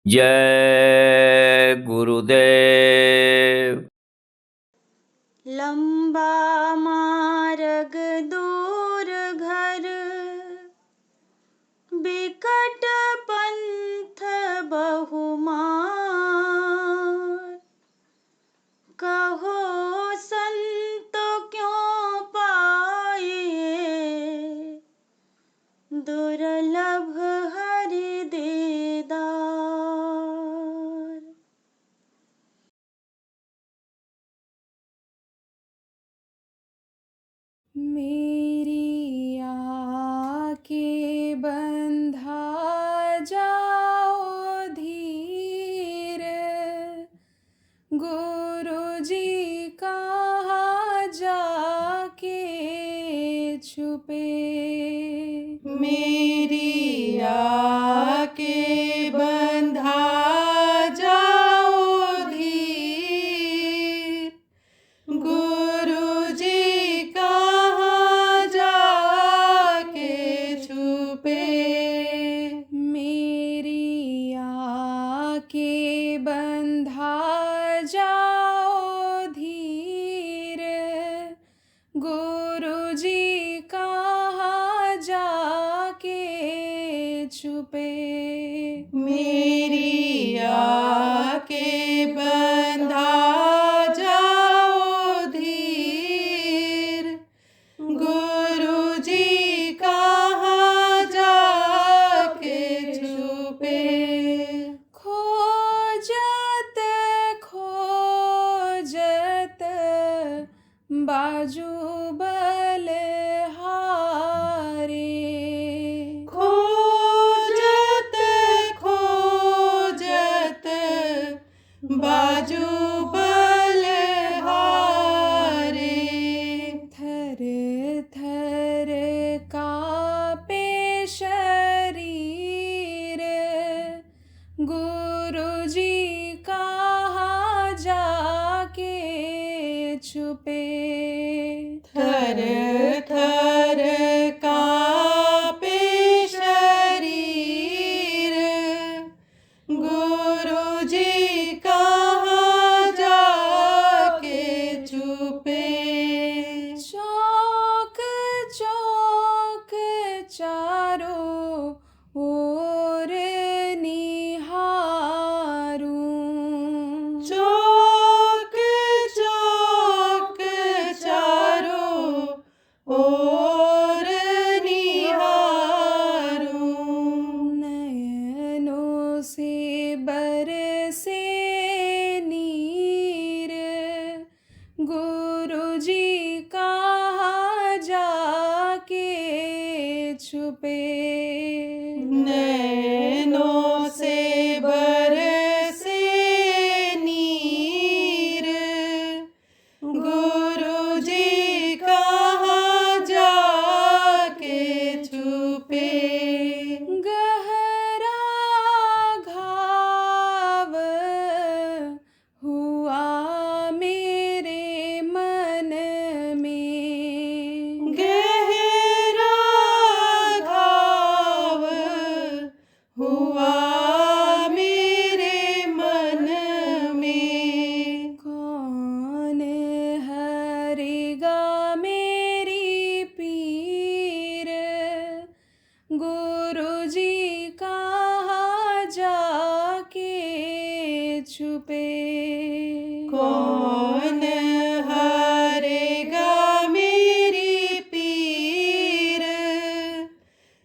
जय गुरुदेव। लंबा मार्ग दूर घर, बिकट पंथ बहुमार। कहो संत क्यों पाइए, दुर्लभ हरि दीदार। मेरी आके बंधा जाओ धीर, गुरु जी कहाँ जाके छुपे। मेरी आके बंधा जाओ धीर, गुरु जी कहाँ जाके छुपे। मेरी आके बंधा जाओ धीर, गुरु जी कहाँ जाके छुपे। मेरी आके बंधा जाओ धीर, गुरु जी कहाँ जाके छुपे। खोजत खोजत बाजू बलहारे, खोजत खोजत बाजू बलहारे। थर थर कांपे शरीर, गुरु जी कहाँ जाके छुपे। थर थर कांपे शरीर, गुरु जी कहाँ जाके छुपे। चौक चौक चारों ओर निहारूं, चौक चौक चारों ओर निहारूं। नयनों से बरसे नीर, गुरु जी कहाँ जाके छुपे। नैनों से बरसे नीर, गुरु जी कहाँ जाके छुपे। गहरा घाव हुआ मेरे मन में, गहरा घाव हुआ मेरे मन में। कौन हरेगा मेरी पीर, गुरु जी कहाँ जाके छुपे। कौन हरेगा मेरी पीर,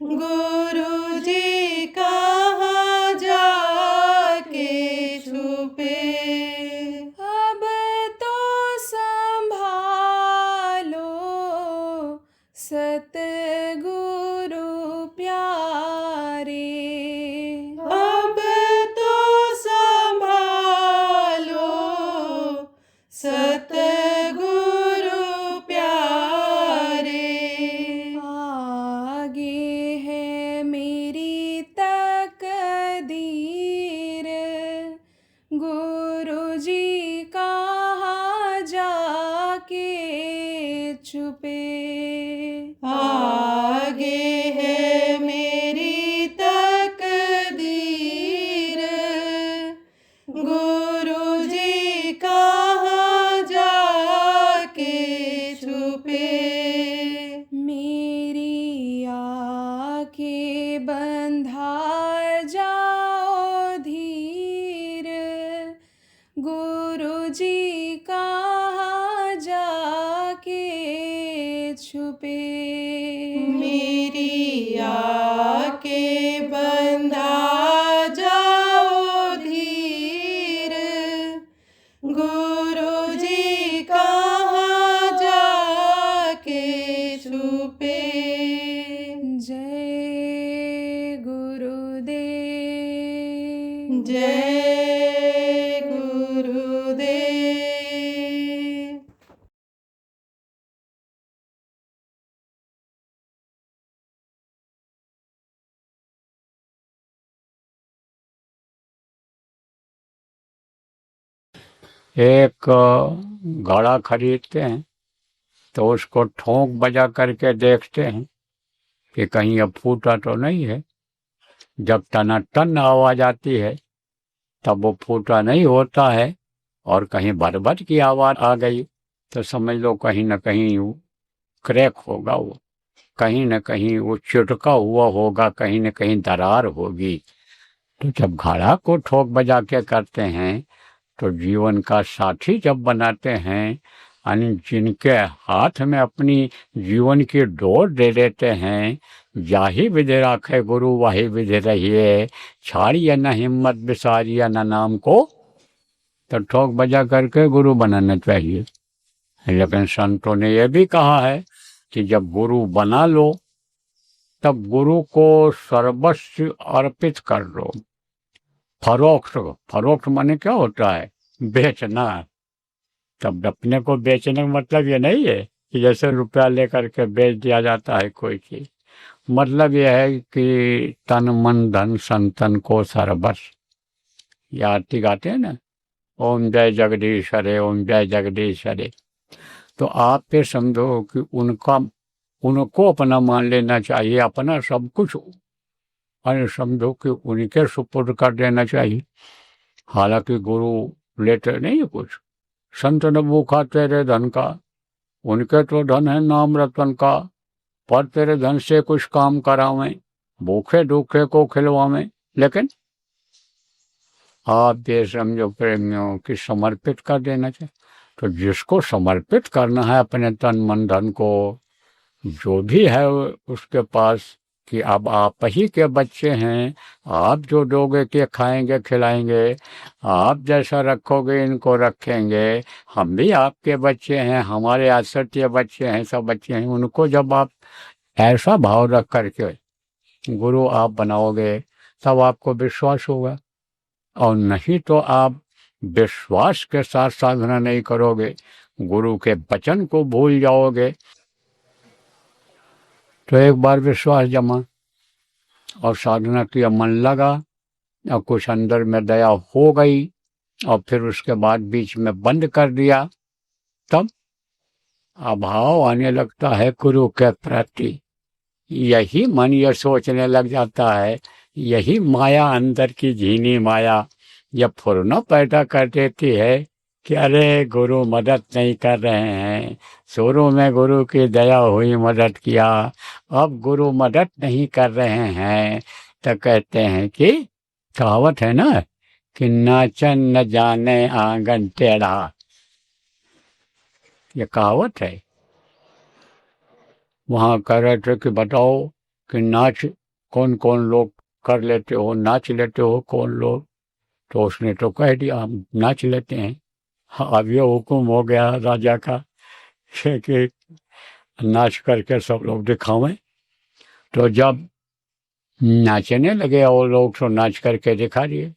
गुरु जी कहाँ जाके छुपे। अब तो संभालो सतगुरु प्यारे, अब तो संभालो सतगुरु प्यारे। आगे है मेरी तकदीर, गुरु जी कहाँ जाके छुपे। आगे है मेरी तकदीर, छुपे। मेरी आके बंधा जाओ धीर, गुरु जी कहाँ जाके छुपे। जय गुरुदेव। जय गुरुदेव। एक घड़ा खरीदते हैं तो उसको ठोंक बजा करके देखते हैं कि कहीं अब फूटा तो नहीं है। जब टनाटन आवाज आती है तब वो फूटा नहीं होता है, और कहीं भर की आवाज आ गई तो समझ लो कहीं न कहीं वो क्रैक होगा, वो कहीं न कहीं वो चिटका हुआ होगा, कहीं न कहीं दरार होगी। तो जब घड़ा को ठोक बजा के करते हैं तो जीवन का साथी जब बनाते हैं, यानी जिनके हाथ में अपनी जीवन की डोर दे देते हैं, जाहि विधि राखे गुरु वाही विधि रहिए, छाड़िए न हिम्मत बिसारिया न नाम को, तो ठोक बजा करके गुरु बनाना चाहिए। लेकिन संतों ने यह भी कहा है कि जब गुरु बना लो तब गुरु को सर्वस्व अर्पित कर दो। फरोख्त माने क्या होता है? बेचना। तब अपने को बेचने का मतलब ये नहीं है कि जैसे रुपया लेकर के बेच दिया जाता है कोई चीज। मतलब यह है कि तन मन धन संतन को सर्वस्व, ये आरती गाते हैं ना, ओम जय जगदीश हरे, ओम जय जगदीश हरे। तो आप ये समझो कि उनको अपना मान लेना चाहिए, अपना सब कुछ समझो कि उनके सुपुर्द कर देना चाहिए। हालांकि गुरु लेते नहीं है कुछ। संत न भूखा तेरे धन का, उनके तो धन है नाम रतन का, पर तेरे धन से कुछ काम करावें, भूखे दुखे को खिलवावें। लेकिन आप ये समझो प्रेमियों कि समर्पित कर देना चाहिए। तो जिसको समर्पित करना है अपने तन मन धन को, जो भी है उसके पास, कि अब आप ही के बच्चे हैं, आप जो दोगे के खाएंगे खिलाएंगे, आप जैसा रखोगे इनको रखेंगे। हम भी आपके बच्चे हैं, हमारे आश्रित बच्चे हैं, सब बच्चे हैं। उनको जब आप ऐसा भाव रख करके गुरु आप बनाओगे तब आपको विश्वास होगा, और नहीं तो आप विश्वास के साथ साधना नहीं करोगे, गुरु के वचन को भूल जाओगे। तो एक बार विश्वास जमा और साधना किया, मन लगा और कुछ अंदर में दया हो गई, और फिर उसके बाद बीच में बंद कर दिया, तब अभाव आने लगता है गुरु के प्रति। यही मन ये सोचने लग जाता है, यही माया, अंदर की झीनी माया ये फुरना पैदा कर देती है कि अरे गुरु मदद नहीं कर रहे हैं। शुरू में गुरु की दया हुई, मदद किया, अब गुरु मदद नहीं कर रहे हैं। तो कहते हैं कि कहावत है ना कि नाचन न जाने आंगन टेढ़ा, ये कहावत है। वहाँ कह रहे थे कि बताओ कि नाच कौन कौन लोग कर लेते हो, नाच लेते हो कौन लोग? तो उसने तो कह दिया हम नाच लेते हैं। अब ये हुक्म हो गया राजा का कि नाच करके सब लोग दिखावें। तो जब नाचने लगे और लोग तो नाच करके दिखा दिए।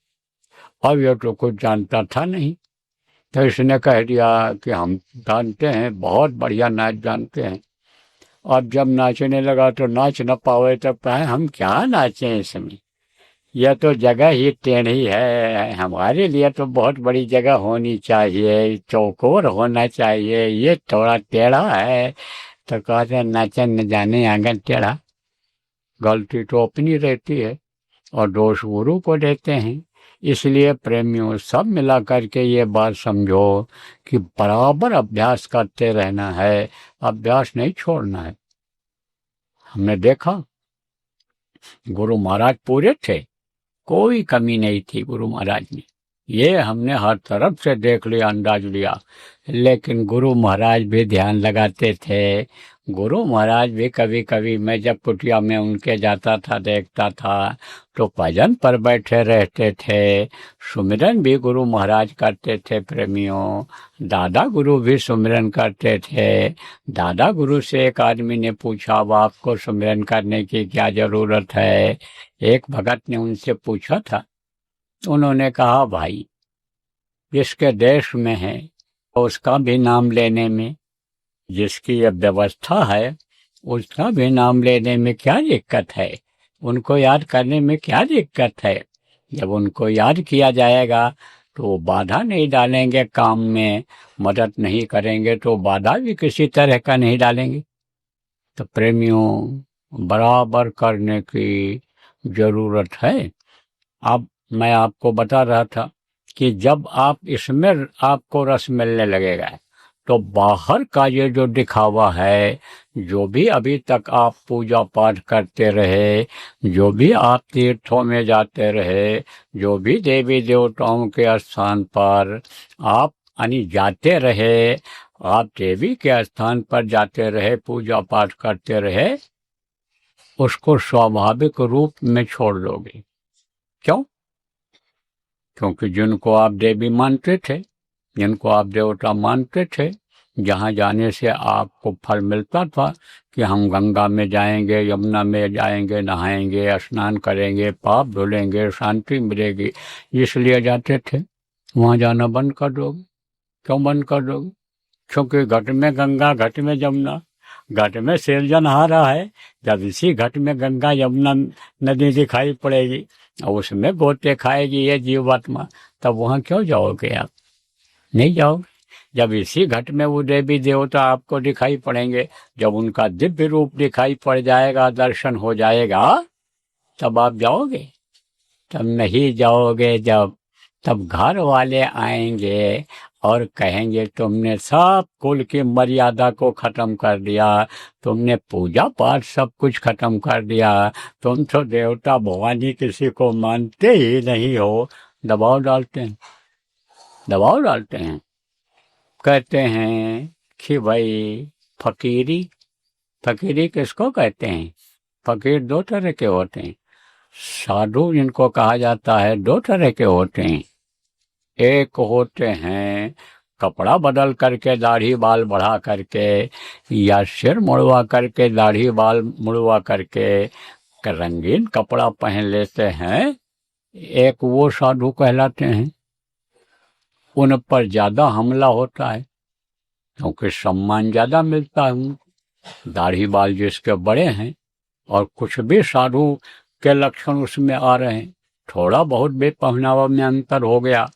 अब ये तो कुछ जानता था नहीं, तो इसने कह दिया कि हम जानते हैं, बहुत बढ़िया नाच जानते हैं। अब जब नाचने लगा तो नाच न पावे तो पाए हम क्या नाचें इसमें, यह तो जगह ही टेढ़ी है, हमारे लिए तो बहुत बड़ी जगह होनी चाहिए, चौकोर होना चाहिए, ये थोड़ा टेढ़ा है। तो कहते नाचन न जाने आंगन टेढ़ा। गलती तो अपनी रहती है और दोष गुरु को देते हैं। इसलिए प्रेमियों सब मिला करके ये बात समझो कि बराबर अभ्यास करते रहना है, अभ्यास नहीं छोड़ना है। हमने देखा गुरु महाराज पूरे थे, कोई कमी नहीं थी गुरु महाराज में। ये हमने हर तरफ से देख लिया, अंदाज लिया। लेकिन गुरु महाराज भी ध्यान लगाते थे। गुरु महाराज भी कभी कभी मैं जब कुटिया में उनके जाता था, देखता था, तो भजन पर बैठे रहते थे। सुमिरन भी गुरु महाराज करते थे प्रेमियों। दादा गुरु भी सुमिरन करते थे। दादा गुरु से एक आदमी ने पूछा, अब आपको सुमिरन करने की क्या जरूरत है? एक भगत ने उनसे पूछा था। उन्होंने कहा, भाई जिसके देश में है उसका भी नाम लेने में, जिसकी यह व्यवस्था है उसका भी नाम लेने में क्या दिक्कत है? उनको याद करने में क्या दिक्कत है? जब उनको याद किया जाएगा तो वो बाधा नहीं डालेंगे काम में, मदद नहीं करेंगे तो बाधा भी किसी तरह का नहीं डालेंगे। तो प्रेमियों, बराबर करने की जरूरत है। अब मैं आपको बता रहा था कि जब आप इसमें आपको रस मिलने लगेगा तो बाहर का ये जो दिखावा है, जो भी अभी तक आप पूजा पाठ करते रहे, जो भी आप तीर्थों में जाते रहे, जो भी देवी देवताओं के स्थान पर आप जाते रहे, आप देवी के स्थान पर जाते रहे, पूजा पाठ करते रहे, उसको स्वाभाविक रूप में छोड़ दोगे। क्यों? क्योंकि जिनको आप देवी मानते थे, जिनको आप देवता मानते थे, जहाँ जाने से आपको फल मिलता था कि हम गंगा में जाएंगे, यमुना में जाएंगे, नहाएंगे, स्नान करेंगे, पाप धुलेंगे, शांति मिलेगी, इसलिए जाते थे, वहाँ जाना बंद कर दोगे। क्यों बंद कर दोगे? क्योंकि घट में गंगा, घट में यमुना, घट में सृजनहारा है। जब इसी घट में गंगा यमुना नदी दिखाई पड़ेगी और उसमें गोते खाएगी ये जीवात्मा, तब वहाँ क्यों जाओगे आप? नहीं जाओगे। जब इसी घट में वो देवी देवता आपको दिखाई पड़ेंगे, जब उनका दिव्य रूप दिखाई पड़ जाएगा, दर्शन हो जाएगा, तब आप जाओगे? तब नहीं जाओगे। तब घर वाले आएंगे और कहेंगे तुमने सब कुल की मर्यादा को खत्म कर दिया, तुमने पूजा पाठ सब कुछ खत्म कर दिया, तुम तो देवता भवानी किसी को मानते ही नहीं हो। दबाव डालते हैं, दबाव डालते हैं। कहते हैं कि भाई फकीरी किसको कहते हैं? फकीर दो तरह के होते हैं। साधु जिनको कहा जाता है दो तरह के होते हैं। एक होते हैं कपड़ा बदल करके, दाढ़ी बाल बढ़ा करके, या सिर मुड़वा करके, दाढ़ी बाल मुड़वा करके रंगीन कपड़ा पहन लेते हैं, एक वो साधु कहलाते हैं। उन पर ज्यादा हमला होता है क्योंकि सम्मान ज्यादा मिलता है। दाढ़ी बाल जिसके बड़े हैं और कुछ भी साधु के लक्षण उसमें आ रहे हैं, थोड़ा बहुत भी पहनावा में अंतर हो गया,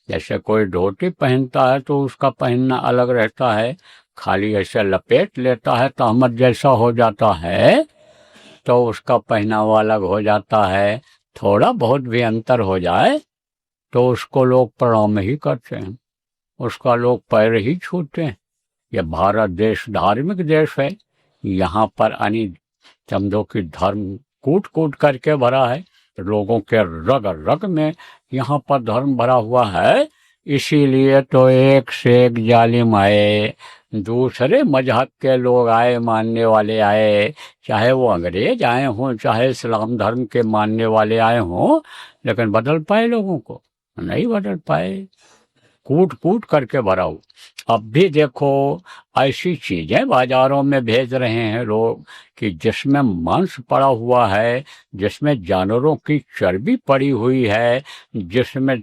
जैसे कोई धोती पहनता है तो उसका पहनना अलग रहता है, खाली ऐसे लपेट लेता है तो अहमद जैसा हो जाता है तो उसका पहनावा अलग हो जाता है। थोड़ा बहुत भी अंतर हो जाए तो उसको लोग प्रणाम ही करते हैं, उसका लोग पैर ही छूते हैं। यह भारत देश धार्मिक देश है। यहाँ पर समझो कि धर्म कूट कूट करके भरा है, लोगों के रग रग में यहाँ पर धर्म भरा हुआ है। इसीलिए तो एक से एक जालिम आए, दूसरे मजहब के लोग आए, मानने वाले आए, चाहे वो अंग्रेज आए हों, चाहे इस्लाम धर्म के मानने वाले आए हों, लेकिन बदल पाए लोगों को? नहीं बदल पाए। कूट कूट करके भरा हो। अब भी देखो ऐसी चीजें बाजारों में भेज रहे हैं लोग कि जिसमें मांस पड़ा हुआ है, जिसमें जानवरों की चर्बी पड़ी हुई है, जिसमें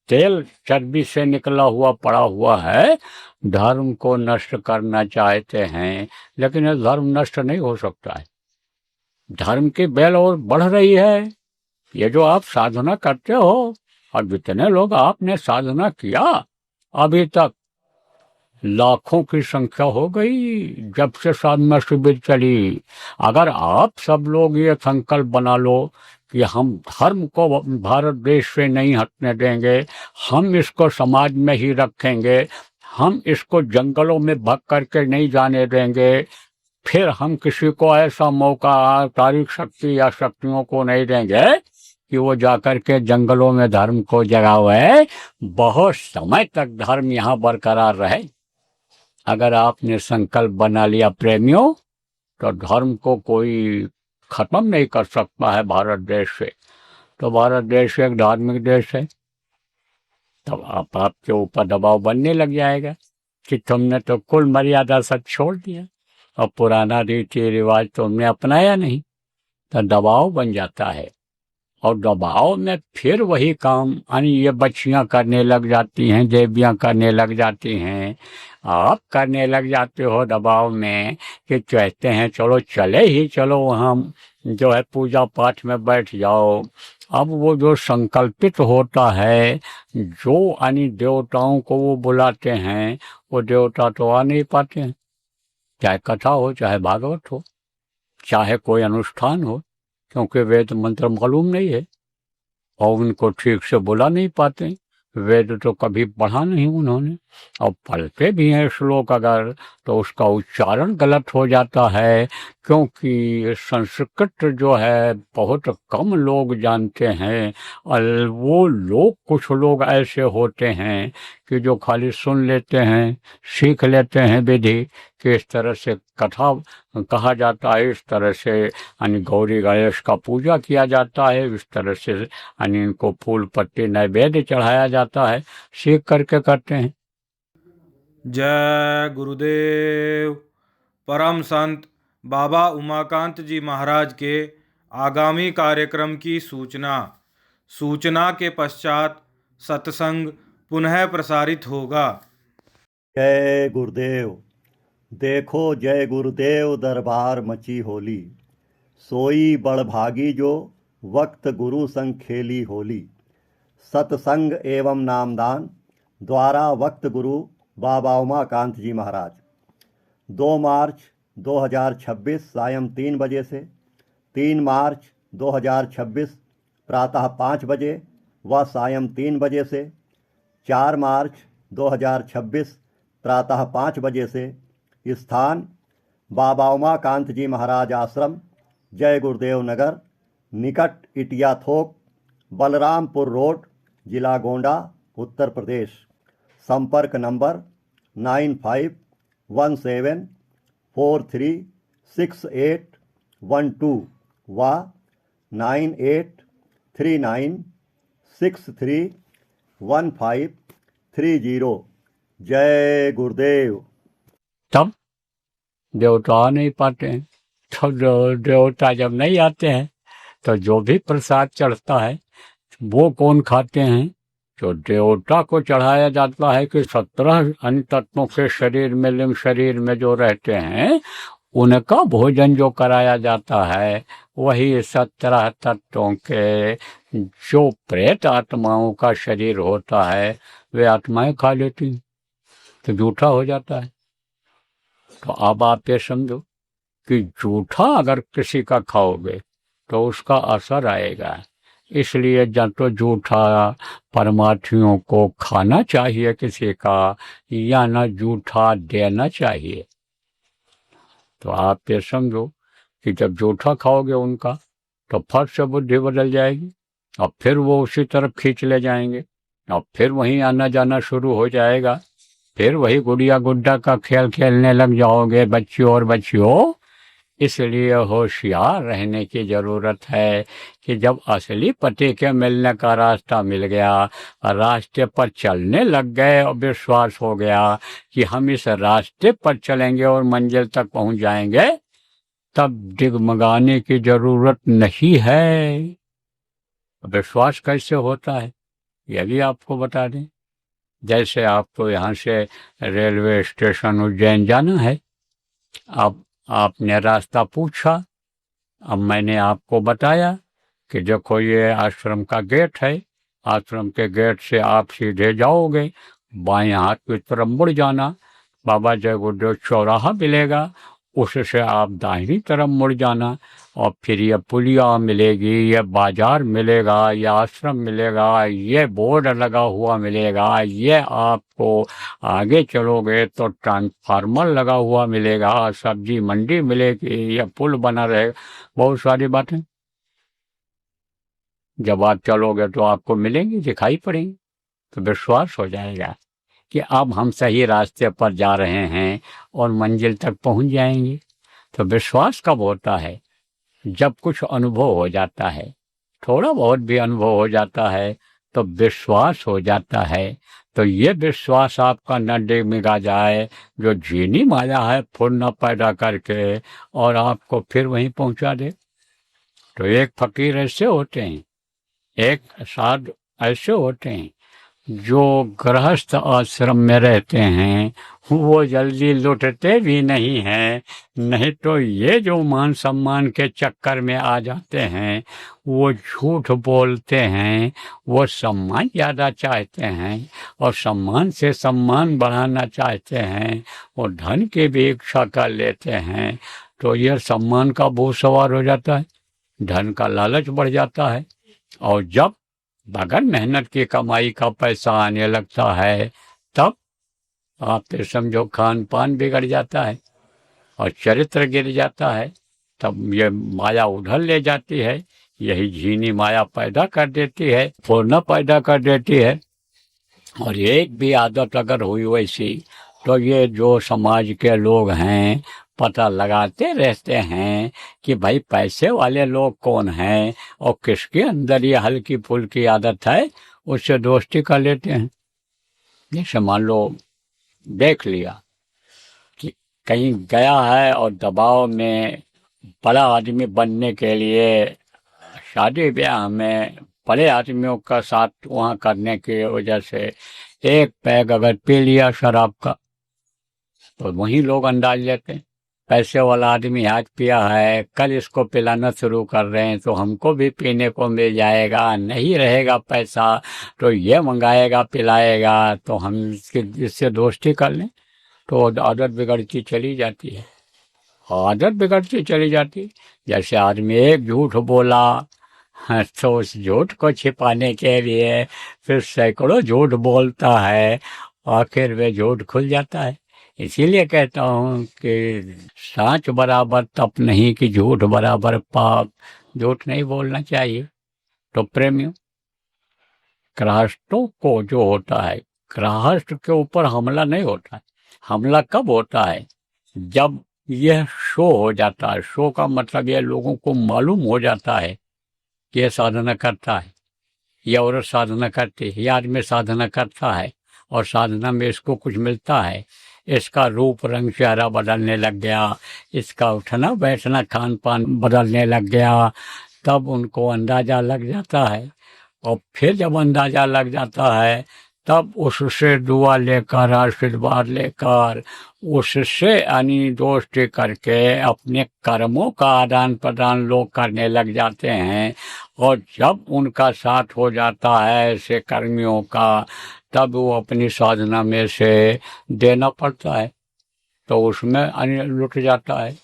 तेल चर्बी से निकला हुआ पड़ा हुआ है। धर्म को नष्ट करना चाहते हैं, लेकिन यह धर्म नष्ट नहीं हो सकता है। धर्म की बेल और बढ़ रही है। ये जो आप साधना करते हो, और जितने लोग आपने साधना किया अभी तक, लाखों की संख्या हो गई जब से साधना शिविर चली। अगर आप सब लोग ये संकल्प बना लो कि हम धर्म को भारत देश से नहीं हटने देंगे, हम इसको समाज में ही रखेंगे, हम इसको जंगलों में भग करके नहीं जाने देंगे, फिर हम किसी को ऐसा मौका तारीख शक्ति या शक्तियों को नहीं देंगे कि वो जाकर के जंगलों में धर्म को जगावे, बहुत समय तक धर्म यहाँ बरकरार रहे। अगर आपने संकल्प बना लिया प्रेमियों, तो धर्म को कोई खत्म नहीं कर सकता है भारत देश से। तो भारत देश एक धार्मिक देश है। तब आपके ऊपर दबाव बनने लग जाएगा कि तुमने तो कुल मर्यादा सब छोड़ दिया और पुराना रीति रिवाज तुमने अपनाया नहीं, तो दबाव बन जाता है। और दबाव में फिर वही काम यानी ये बच्चियां करने लग जाती हैं, देवियां करने लग जाती हैं, आप करने लग जाते हो दबाव में कि कहते हैं चलो चले ही चलो वहाँ जो है पूजा पाठ में बैठ जाओ। अब वो जो संकल्पित होता है, जो यानी देवताओं को वो बुलाते हैं, वो देवता तो आ नहीं पाते हैं। चाहे कथा हो, चाहे भागवत हो, चाहे कोई अनुष्ठान हो, क्योंकि वेद मंत्र मालूम नहीं है और उनको ठीक से बुला नहीं पाते। वेद तो कभी पढ़ा नहीं उन्होंने, और पढ़ते भी हैं श्लोक अगर, तो उसका उच्चारण गलत हो जाता है, क्योंकि संस्कृत जो है बहुत कम लोग जानते हैं। और वो लोग, कुछ लोग ऐसे होते हैं कि जो खाली सुन लेते हैं, सीख लेते हैं विधि कि इस तरह से कथा कहा जाता है, इस तरह से यानी गौरी गणेश का पूजा किया जाता है, इस तरह से यानी इनको फूल पत्ती नैवेद्य चढ़ाया जाता है, सीख करके करते हैं। जय गुरुदेव। परम संत बाबा उमाकांत जी महाराज के आगामी कार्यक्रम की सूचना के पश्चात सत्संग पुनः प्रसारित होगा। जय गुरुदेव। देखो जय गुरुदेव दरबार मची होली, सोई बड़भागी जो वक्त गुरु संग खेली होली। सत्संग एवं नामदान द्वारा वक्त गुरु बाबा उमाकांत जी महाराज। 2 मार्च 2026 सायं 3 बजे से 3 मार्च 2026 प्रातः 5 बजे व सायं 3 बजे से 4 मार्च 2026 प्रातः 5 बजे से। स्थान बाबा उमाकांत जी महाराज आश्रम, जय गुरुदेव नगर, निकट इटिया थोक, बलरामपुर रोड, जिला गोंडा, उत्तर प्रदेश। संपर्क नंबर 9517436812 व 9839631530। जय गुरुदेव। तब देवता आ नहीं पाते हैं। तो देवता जब नहीं आते हैं, तो जो भी प्रसाद चढ़ता है वो कौन खाते हैं? जो देवता को चढ़ाया जाता है कि 17 अन्य तत्वों के शरीर में, लिंग शरीर में जो रहते हैं, उनका भोजन जो कराया जाता है, वही 17 तत्वों के जो प्रेत आत्माओं का शरीर होता है, वे आत्माएं खा लेती हैं, तो जूठा हो जाता है। तो अब आप ये समझो कि जूठा अगर किसी का खाओगे तो उसका असर आएगा। इसलिए जब तो जूठा परमार्थियों को खाना चाहिए किसी का, या ना जूठा देना चाहिए। तो आप ये समझो कि जब जूठा खाओगे उनका, तो फट से बुद्धि बदल जाएगी और फिर वो उसी तरफ खींच ले जाएंगे और फिर वहीं आना जाना शुरू हो जाएगा। फिर वही गुड़िया गुड्डा का खेल खेलने लग जाओगे बच्चियों और बच्चियों। इसलिए होशियार रहने की जरूरत है कि जब असली पति के मिलने का रास्ता मिल गया, रास्ते पर चलने लग गए और विश्वास हो गया कि हम इस रास्ते पर चलेंगे और मंजिल तक पहुंच जाएंगे, तब डिगमगाने की जरूरत नहीं है। विश्वास कैसे होता है यह भी आपको बता दें। जैसे आपको यहाँ से रेलवे स्टेशन उज्जैन जाना है, अब आपने रास्ता पूछा, अब मैंने आपको बताया कि देखो ये आश्रम का गेट है, आश्रम के गेट से आप सीधे जाओगे, बाएं हाथ की तरफ मुड़ जाना, बाबा जय गुरुदेव चौराहा मिलेगा, उससे आप दाहिनी तरफ मुड़ जाना और फिर ये पुलिया मिलेगी, ये बाजार मिलेगा, ये आश्रम मिलेगा, ये बोर्ड लगा हुआ मिलेगा, ये आपको आगे चलोगे तो ट्रांसफार्मर लगा हुआ मिलेगा, सब्जी मंडी मिलेगी, ये पुल बना रहेगा, बहुत सारी बातें। जब आप चलोगे तो आपको मिलेंगी, दिखाई पड़ेंगी, तो विश्वास हो जाएगा कि अब हम सही रास्ते पर जा रहे हैं और मंजिल तक पहुंच जाएंगे। तो विश्वास कब होता है? जब कुछ अनुभव हो जाता है, थोड़ा बहुत भी अनुभव हो जाता है तो विश्वास हो जाता है। तो ये विश्वास आपका न डिगमिगा जाए, जो झीनी माया है फुर्ना पैदा करके और आपको फिर वहीं पहुंचा दे। तो एक फकीर ऐसे होते हैं, एक साधु ऐसे होते हैं जो गृहस्थ आश्रम में रहते हैं, वो जल्दी लुटते भी नहीं हैं। नहीं तो ये जो मान सम्मान के चक्कर में आ जाते हैं, वो झूठ बोलते हैं, वो सम्मान ज़्यादा चाहते हैं और सम्मान से सम्मान बढ़ाना चाहते हैं, वो धन की भी इच्छा कर लेते हैं। तो ये सम्मान का भूत सवार हो जाता है, धन का लालच बढ़ जाता है, और जब बगैर मेहनत की कमाई का पैसा आने लगता है, तब आप तो समझो खान पान बिगड़ जाता है और चरित्र गिर जाता है। तब ये माया उधर ले जाती है, यही झीनी माया पैदा कर देती है, फुर्ना पैदा कर देती है। और एक भी आदत अगर हुई वैसी, तो ये जो समाज के लोग हैं पता लगाते रहते हैं कि भाई पैसे वाले लोग कौन हैं और किसके अंदर ये हल्की फुल्की आदत है, उससे दोस्ती कर लेते हैं। जैसे मान लो देख लिया कि कहीं गया है और दबाव में बड़ा आदमी बनने के लिए शादी ब्याह में बड़े आदमियों का साथ वहाँ करने की वजह से एक पैग अगर पी लिया शराब का, तो वहीं लोग अंदाज लेते हैं पैसे वाला आदमी आज पिया है, कल इसको पिलाना शुरू कर रहे हैं तो हमको भी पीने को मिल जाएगा, नहीं रहेगा पैसा तो ये मंगाएगा पिलाएगा, तो हम इससे दोस्ती कर लें। तो आदत बिगड़ती चली जाती है, आदत बिगड़ती चली जाती। जैसे आदमी एक झूठ बोला, तो उस झूठ को छिपाने के लिए फिर सैकड़ों झूठ बोलता है, आखिर वे झूठ खुल जाता है। इसीलिए कहता हूँ कि साँच बराबर तप नहीं कि झूठ बराबर पाप, झूठ नहीं बोलना चाहिए। तो प्रेमियों, गृहस्थों को जो होता है, गृहस्थ के ऊपर हमला नहीं होता है। हमला कब होता है? जब यह शो हो जाता है। शो का मतलब यह लोगों को मालूम हो जाता है कि यह साधना करता है, यह औरत साधना करती है, यह आदमी साधना करता है और साधना में इसको कुछ मिलता है, इसका रूप रंग चेहरा बदलने लग गया, इसका उठना बैठना खान पान बदलने लग गया, तब उनको अंदाज़ा लग जाता है। और फिर जब अंदाज़ा लग जाता है, तब उससे दुआ लेकर, आशीर्वाद लेकर, उससे यानी दोस्ती करके अपने कर्मों का आदान प्रदान लोग करने लग जाते हैं। और जब उनका साथ हो जाता है ऐसे कर्मियों का, तब वो अपनी साधना में से देना पड़ता है, तो उसमें लुट जाता है।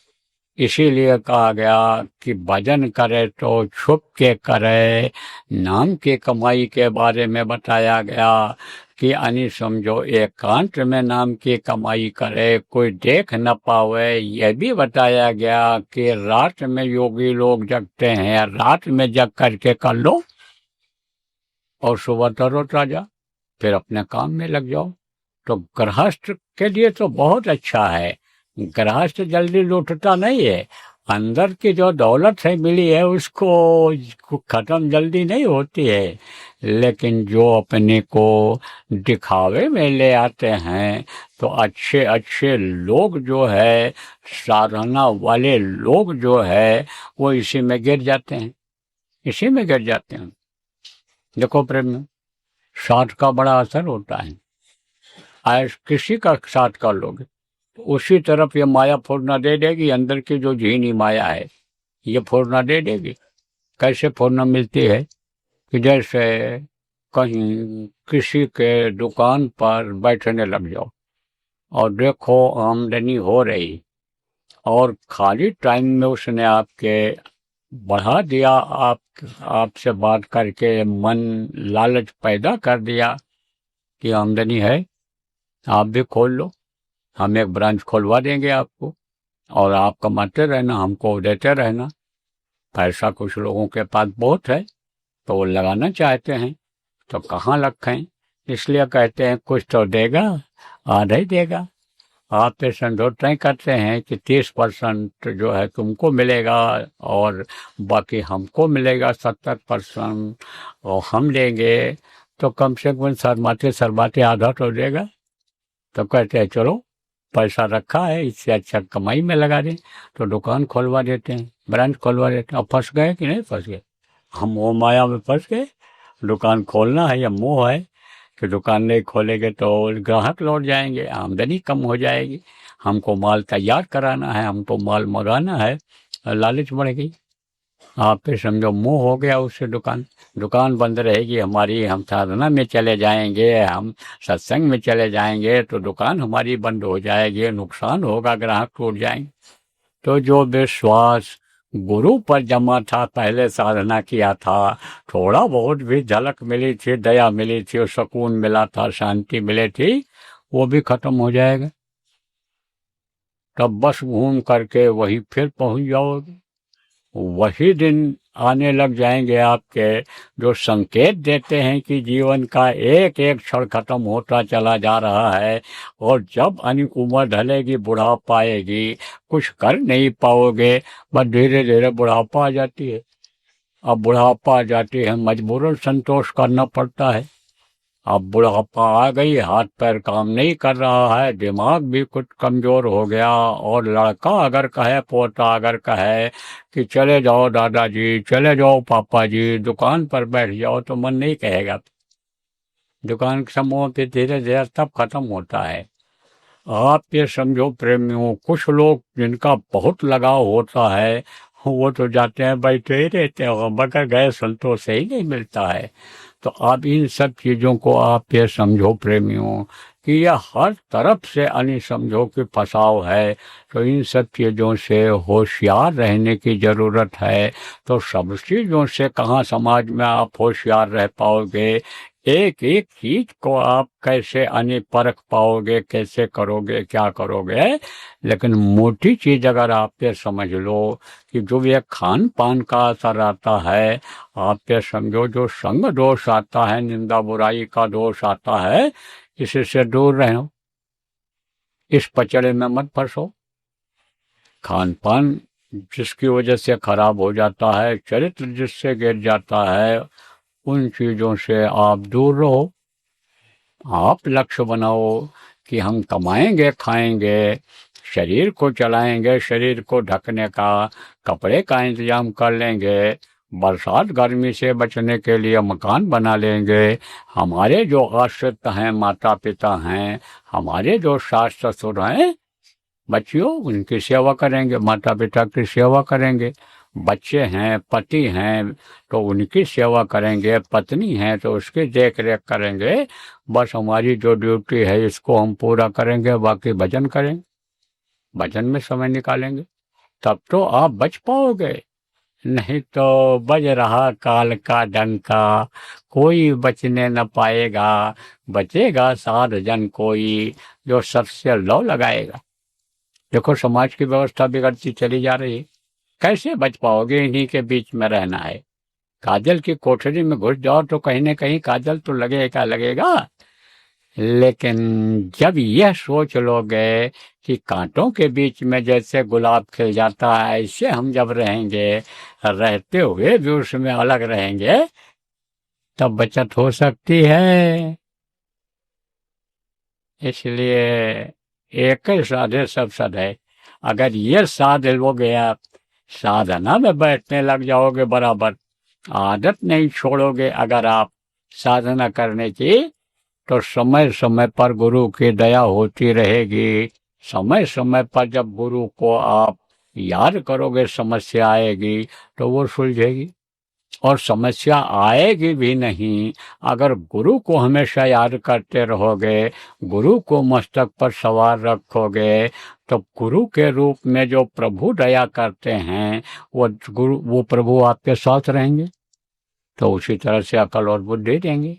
इसीलिए कहा गया कि भजन करे तो छुप के करे। नाम की कमाई के बारे में बताया गया कि समझो एकांत में नाम की कमाई करे, कोई देख न पावे। यह भी बताया गया कि रात में योगी लोग जगते हैं, रात में जग करके कर लो और सुबह तरोताजा फिर अपने काम में लग जाओ। तो गृहस्थ के लिए तो बहुत अच्छा है। गृहस्थ जल्दी लूटता नहीं है, अंदर की जो दौलत है मिली है उसको खत्म जल्दी नहीं होती है। लेकिन जो अपने को दिखावे में ले आते हैं, तो अच्छे अच्छे लोग जो है, साधना वाले लोग जो है, वो इसी में गिर जाते हैं, इसी में गिर जाते हैं। देखो प्रेम, साथ का बड़ा असर होता है। आज किसी का साथ कर लोगे तो उसी तरफ ये माया फुर्ना दे देगी। अंदर की जो झीनी माया है ये फुर्ना दे देगी। कैसे फुर्ना मिलती है कि जैसे कहीं किसी के दुकान पर बैठने लग जाओ और देखो आमदनी हो रही, और खाली टाइम में उसने आपके बढ़ा दिया, आपसे बात करके मन लालच पैदा कर दिया कि आमदनी है, आप भी खोल लो, हम एक ब्रांच खोलवा देंगे आपको और आप कमाते रहना, हमको देते रहना। पैसा कुछ लोगों के पास बहुत है, तो वो लगाना चाहते हैं तो कहाँ रखें, इसलिए कहते हैं कुछ तो देगा, आधा ही देगा। आप ये समझो तय करते हैं कि 30% जो है तुमको मिलेगा और बाकी हमको मिलेगा 70% और हम लेंगे, तो कम से कम शर्माते आधा तो देगा। तो कहते हैं चलो पैसा रखा है, इससे अच्छा कमाई में लगा दें, तो दुकान खोलवा देते हैं, ब्रांच खोलवा देते हैं। अब फंस गए कि नहीं फंस गए? हम वो माया में फंस गए। दुकान खोलना है या मोह है कि दुकान नहीं खोलेंगे तो ग्राहक लौट जाएंगे, आमदनी कम हो जाएगी, हमको माल तैयार कराना है, हमको माल मंगाना है, लालच बढ़ गई। आप फिर समझो मोह हो गया उससे। दुकान बंद रहेगी हमारी, हम साधना में चले जाएंगे, हम सत्संग में चले जाएंगे तो दुकान हमारी बंद हो जाएगी, नुकसान होगा, ग्राहक टूट जाएंगे। तो जो विश्वास गुरु पर जमा था, पहले साधना किया था, थोड़ा बहुत भी झलक मिली थी, दया मिली थी, सुकून मिला था, शांति मिली थी, वो भी खत्म हो जाएगा। तब बस घूम करके वही फिर पहुंच जाओगे। वही दिन आने लग जाएंगे आपके जो संकेत देते हैं कि जीवन का एक एक क्षण खत्म होता चला जा रहा है, और जब अनेक उम्र ढलेगी, बुढ़ापा आएगी, कुछ कर नहीं पाओगे, बस धीरे धीरे बुढ़ापा आ जाती है। अब बुढ़ापा आ जाती है, मजबूरन संतोष करना पड़ता है। अब बुढ़ापा आ गई, हाथ पैर काम नहीं कर रहा है, दिमाग भी कुछ कमजोर हो गया, और लड़का अगर कहे, पोता अगर कहे कि चले जाओ दादाजी, चले जाओ पापा जी, दुकान पर बैठ जाओ, तो मन नहीं कहेगा। दुकान के समूह पे धीरे धीरे तब खत्म होता है। आप ये समझो प्रेमियों, कुछ लोग जिनका बहुत लगाव होता है वो तो जाते हैं, बैठे ही रहते हैं, मगर गए संतोष ही नहीं मिलता है। तो आप इन सब चीज़ों को आप ये समझो प्रेमियों कि यह हर तरफ से अन्य समझो कि फंसाव है। तो इन सब चीज़ों से होशियार रहने की ज़रूरत है। तो सब चीज़ों से कहाँ समाज में आप होशियार रह पाओगे? एक एक चीज को आप कैसे अन्य परख पाओगे, कैसे करोगे, क्या करोगे? लेकिन मोटी चीज अगर आप ये समझ लो कि जो ये खान पान का असर आता है, आप ये समझो जो संग दोष आता है, निंदा बुराई का दोष आता है, इससे दूर रहो, इस पचड़े में मत फंसो। खान पान जिसकी वजह से खराब हो जाता है, चरित्र जिससे गिर जाता है, उन चीज़ों से आप दूर रहो। आप लक्ष्य बनाओ कि हम कमाएंगे, खाएंगे, शरीर को चलाएंगे, शरीर को ढकने का, कपड़े का इंतजाम कर लेंगे, बरसात गर्मी से बचने के लिए मकान बना लेंगे, हमारे जो आश्रित हैं, माता पिता हैं, हमारे जो सास ससुर हैं, बच्चियों उनकी सेवा करेंगे, माता पिता की सेवा करेंगे, बच्चे हैं, पति हैं तो उनकी सेवा करेंगे, पत्नी है तो उसकी देख रेख करेंगे। बस हमारी जो ड्यूटी है इसको हम पूरा करेंगे, बाकी भजन करेंगे, भजन में समय निकालेंगे, तब तो आप बच पाओगे। नहीं तो बज रहा काल का डंका, कोई बचने न पाएगा, बचेगा साध जन कोई, जो सबसे लौ लगाएगा। देखो समाज की व्यवस्था बिगड़ती चली जा रही है, कैसे बच पाओगे? इन्हीं के बीच में रहना है। काजल की कोठरी में घुस जाओ तो कहीं न कहीं काजल तो लगेगा, लेकिन जब यह सोच लोगे कि कांटों के बीच में जैसे गुलाब खिल जाता है, ऐसे हम जब रहेंगे, रहते हुए भी उसमें अलग रहेंगे, तब बचत हो सकती है। इसलिए एक ही साधे सब सधे। अगर ये साध लोगे, आप साधना में बैठने लग जाओगे, बराबर आदत नहीं छोड़ोगे अगर आप साधना करने की, तो समय समय पर गुरु की दया होती रहेगी। समय समय पर जब गुरु को आप याद करोगे, समस्या आएगी तो वो सुलझेगी। और समस्या आएगी भी नहीं अगर गुरु को हमेशा याद करते रहोगे, गुरु को मस्तक पर सवार रखोगे, तो गुरु के रूप में जो प्रभु दया करते हैं वो प्रभु आपके साथ रहेंगे, तो उसी तरह से अकल और बुद्धि देंगे।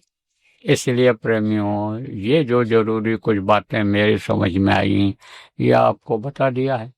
इसलिए प्रेमियों, ये जो जरूरी कुछ बातें मेरी समझ में आई, ये आपको बता दिया है।